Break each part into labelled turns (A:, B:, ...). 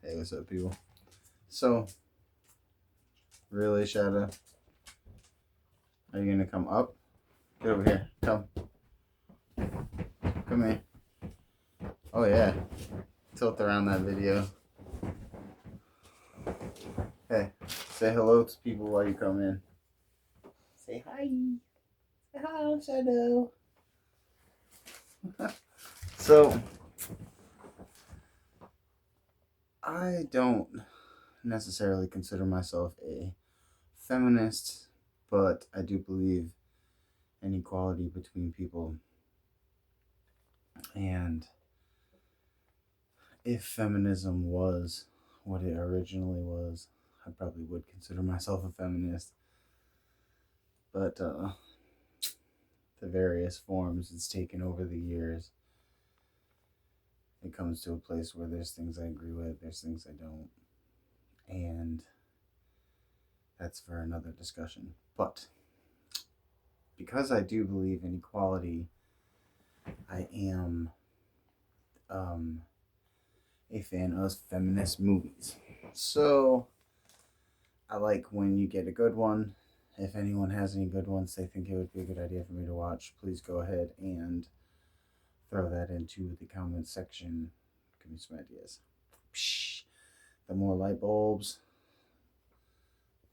A: Hey, what's up, people? So, really, Shadow? Are you gonna come up? Get over here. Come. Come here. Oh, yeah. Tilt around that video. Hey, say hello to people while you come in. Say hi. Say hi, Shadow. So, I don't necessarily consider myself a feminist, but I do believe in equality between people. And if feminism was what it originally was, I probably would consider myself a feminist. But the various forms it's taken over the years, it comes to a place where there's things I agree with, there's things I don't. And that's for another discussion. But because I do believe in equality, I am a fan of feminist movies. So I like when you get a good one. If anyone has any good ones they think it would be a good idea for me to watch, please go ahead and throw that into the comment section. Give me some ideas. Psh, the more light bulbs,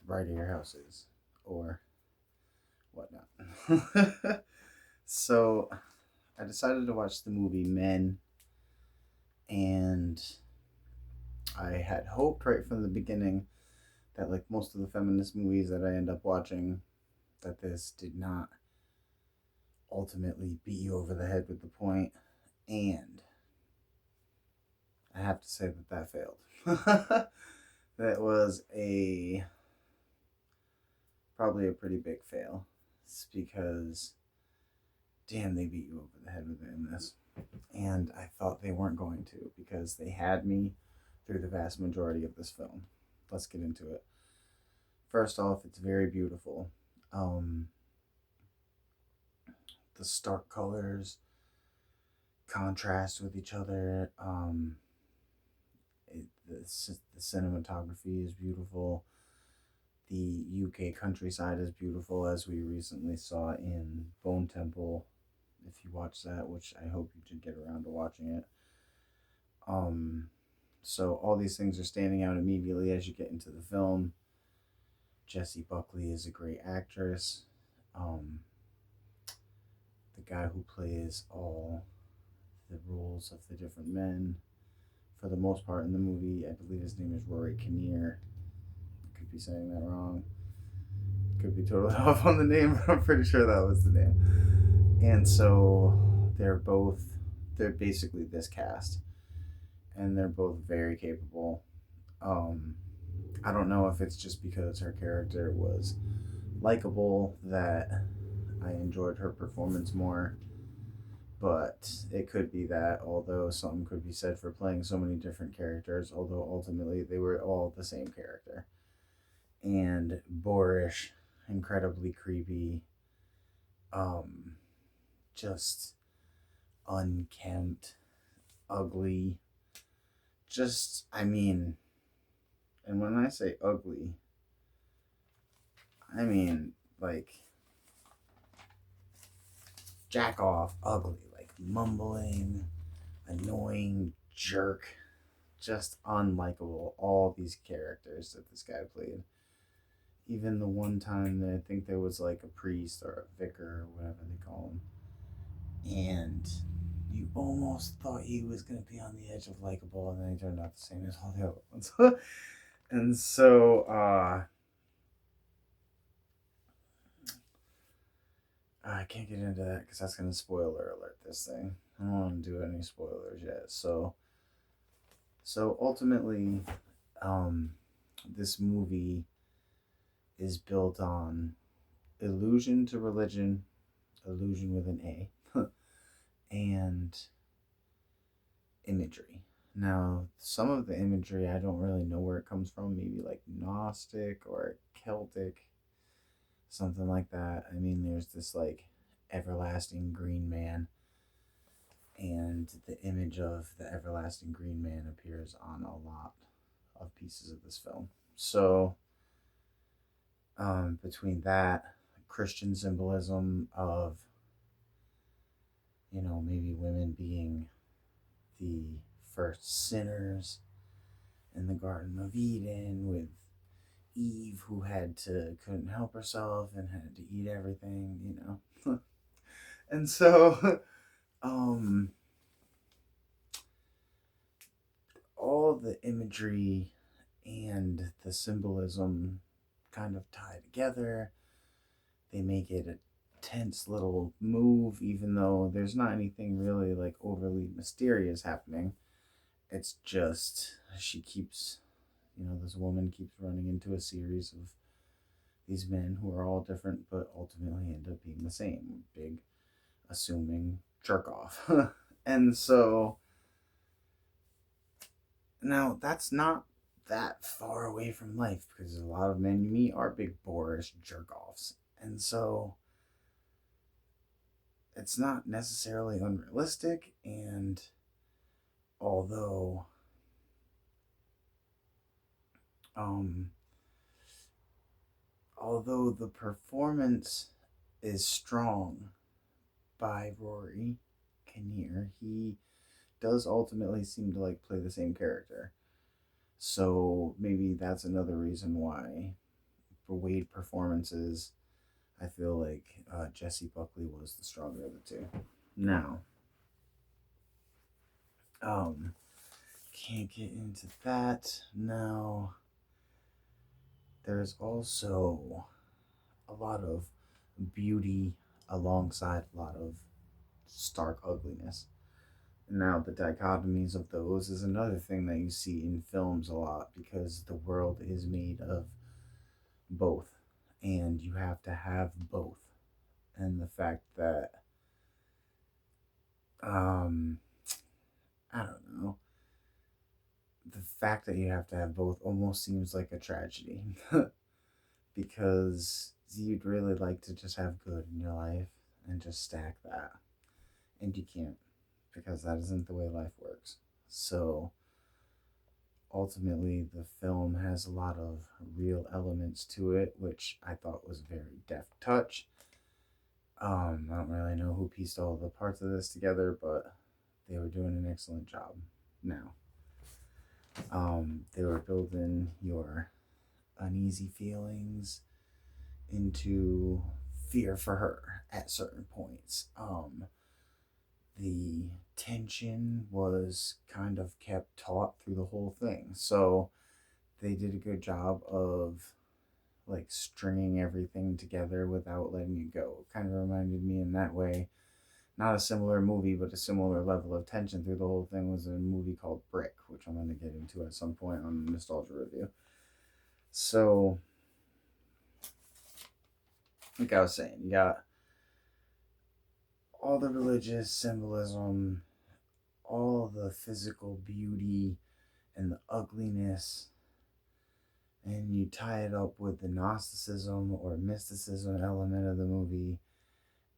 A: the brighter your house is, or whatnot. So I decided to watch the movie Men, and I had hoped right from the beginning that, like most of the feminist movies that I end up watching, that this did not ultimately beat you over the head with the point, and I have to say that failed. That was a probably a pretty big fail. It's because damn, they beat you over the head with it in this, and I thought they weren't going to because they had me through the vast majority of this film. Let's get into it. First off, it's very beautiful. Um, the stark colors contrast with each other. The cinematography is beautiful. The UK countryside is beautiful, as we recently saw in Bone Temple. If you watch that, which I hope you did get around to watching it. Um, so all these things are standing out immediately as you get into the film. Jessie Buckley is a great actress. Um, the guy who plays all the roles of the different men, for the most part in the movie, I believe his name is Rory Kinnear. I could be saying that wrong. Could be totally off on the name, but I'm pretty sure that was the name. And so they're basically this cast, and they're both very capable. Um, I don't know if it's just because her character was likable that I enjoyed her performance more, but it could be that, although something could be said for playing so many different characters, although ultimately they were all the same character. And boorish, incredibly creepy, um, just unkempt, ugly. Just, I mean, and when I say ugly, I mean like jack off ugly, like mumbling, annoying jerk, just unlikable. All these characters that this guy played. Even the one time that I think there was like a priest or a vicar or whatever they call him, and you almost thought he was gonna be on the edge of likable, and then he turned out the same as all the other ones. And so I can't get into that because that's gonna spoiler alert this thing. I don't want to do any spoilers yet. So ultimately, um, this movie is built on illusion to religion, illusion with an A, and imagery. Now, some of the imagery I don't really know where it comes from, maybe like Gnostic or Celtic, something like that. I mean, there's this like everlasting green man, and the image of the everlasting green man appears on a lot of pieces of this film. So, between that Christian symbolism of, maybe women being the first sinners in the Garden of Eden, with Eve who couldn't help herself and had to eat everything. And so, um, all the imagery and the symbolism kind of tie together. They make it a tense little move, even though there's not anything really like overly mysterious happening. It's just this woman keeps running into a series of these men who are all different, but ultimately end up being the same big, assuming jerk off. And so, now that's not that far away from life, because a lot of men you meet are big, boorish jerk offs. And so, it's not necessarily unrealistic. And although um although the performance is strong by Rory Kinnear, he does ultimately seem to like play the same character. So maybe that's another reason why, for Wade performances, I feel like Jessie Buckley was the stronger of the two. Now, can't get into that now. There's also a lot of beauty alongside a lot of stark ugliness. Now, the dichotomies of those is another thing that you see in films a lot, because the world is made of both, and you have to have both. And the fact that, I don't know, the fact that you have to have both almost seems like a tragedy. Because you'd really like to just have good in your life and just stack that. And you can't, because that isn't the way life works. So ultimately, the film has a lot of real elements to it, which I thought was a very deft touch. I don't really know who pieced all the parts of this together, but they were doing an excellent job. Now, they were building your uneasy feelings into fear for her at certain points. The tension was kind of kept taut through the whole thing. So they did a good job of like stringing everything together without letting it go. Kind of reminded me in that way. Not a similar movie, but a similar level of tension through the whole thing was a movie called Brick, which I'm going to get into at some point on the Nostalgia Review. So, like I was saying, you got all the religious symbolism, all the physical beauty and the ugliness, and you tie it up with the Gnosticism or mysticism element of the movie,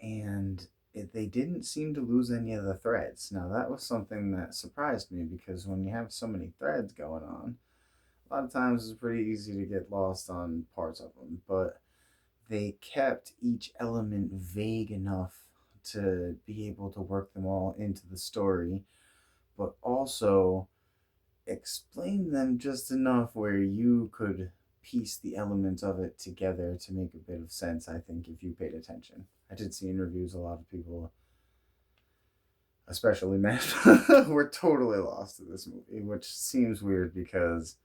A: and they didn't seem to lose any of the threads. Now, that was something that surprised me, because when you have so many threads going on, a lot of times it's pretty easy to get lost on parts of them, but they kept each element vague enough to be able to work them all into the story, but also explain them just enough where you could piece the elements of it together to make a bit of sense, I think, if you paid attention. I did see in reviews a lot of people, especially men, were totally lost in this movie, which seems weird because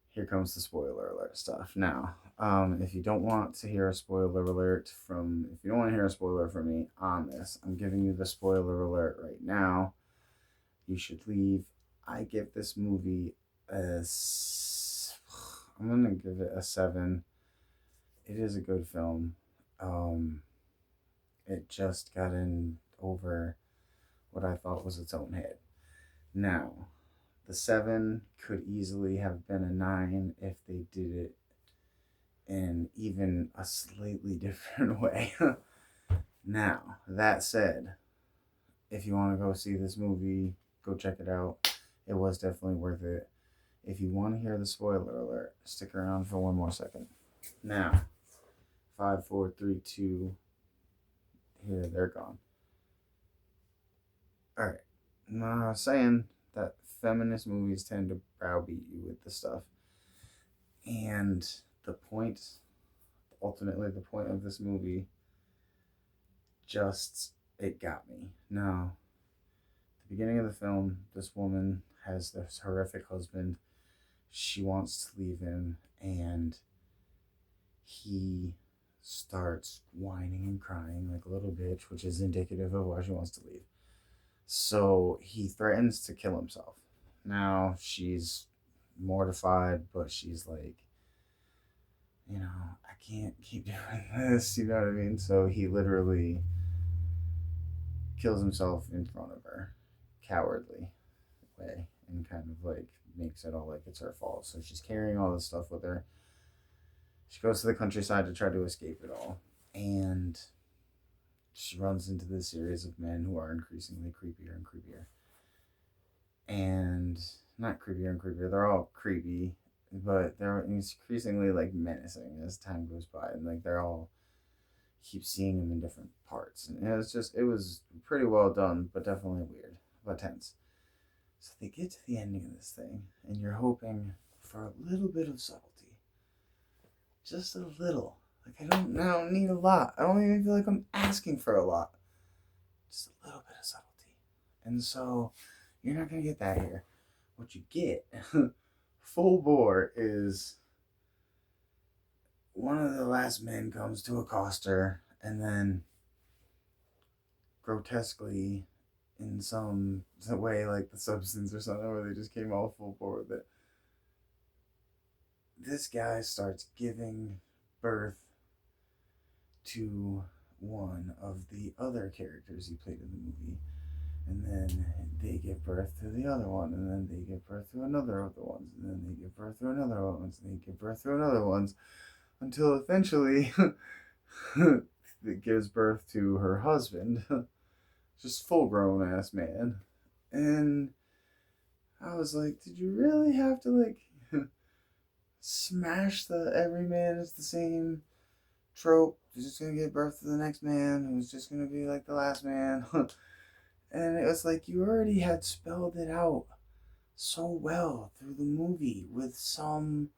A: here comes the spoiler alert stuff. Now, if you don't want to hear a spoiler alert if you don't want to hear a spoiler from me on this, I'm giving you the spoiler alert right now. You should leave. I give this movie I'm gonna give it a 7. It is a good film. It just got in over what I thought was its own head. Now, the 7 could easily have been a 9 if they did it in even a slightly different way. Now, that said, if you want to go see this movie, go check it out. It was definitely worth it. If you want to hear the spoiler alert, stick around for one more second. Now, 5, 4, 3, 2. Here, they're gone. All right. Now, I was saying that feminist movies tend to browbeat you with this stuff. And the point, ultimately, the point of this movie just, it got me. Now, at the beginning of the film, this woman has this horrific husband. She wants to leave him, and he starts whining and crying like a little bitch, which is indicative of why she wants to leave. So he threatens to kill himself. Now she's mortified, but she's like, I can't keep doing this, you know what I mean? So he literally kills himself in front of her, cowardly way, and kind of like makes it all like it's her fault. So she's carrying all this stuff with her. She goes to the countryside to try to escape it all. And she runs into this series of men who are increasingly creepier and creepier. And not creepier and creepier, they're all creepy, but they're increasingly like menacing as time goes by. And like they're all keep seeing them in different parts. And it was pretty well done, but definitely weird, but tense. So they get to the ending of this thing, and you're hoping for a little bit of subtlety. Just a little. Like I don't need a lot. I don't even feel like I'm asking for a lot. Just a little bit of subtlety. And so you're not gonna get that here. What you get, full bore, is one of the last men comes to accost her, and then grotesquely, in some way, like The Substance or something, where they just came all full bore with it, this guy starts giving birth to one of the other characters he played in the movie. And then they give birth to the other one, and then they give birth to another of the ones, and then they give birth to another ones, and they give birth to another ones, until eventually it gives birth to her husband, just full grown ass man. And I was like, did you really have to like smash the every man is the same trope? He's just gonna give birth to the next man who's just gonna be like the last man. And it was like you already had spelled it out so well through the movie with some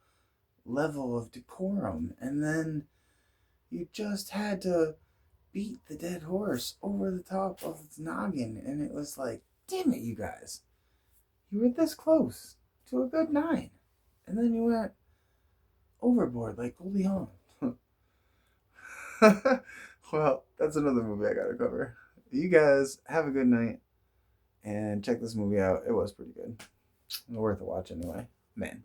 A: level of decorum, and then you just had to beat the dead horse over the top of its noggin, and it was like, damn it, you guys. You were this close to a good 9, and then you went overboard like Goldie Hawn. Well, that's another movie I gotta cover. You guys have a good night and check this movie out. It was pretty good. Worth a watch anyway. Man.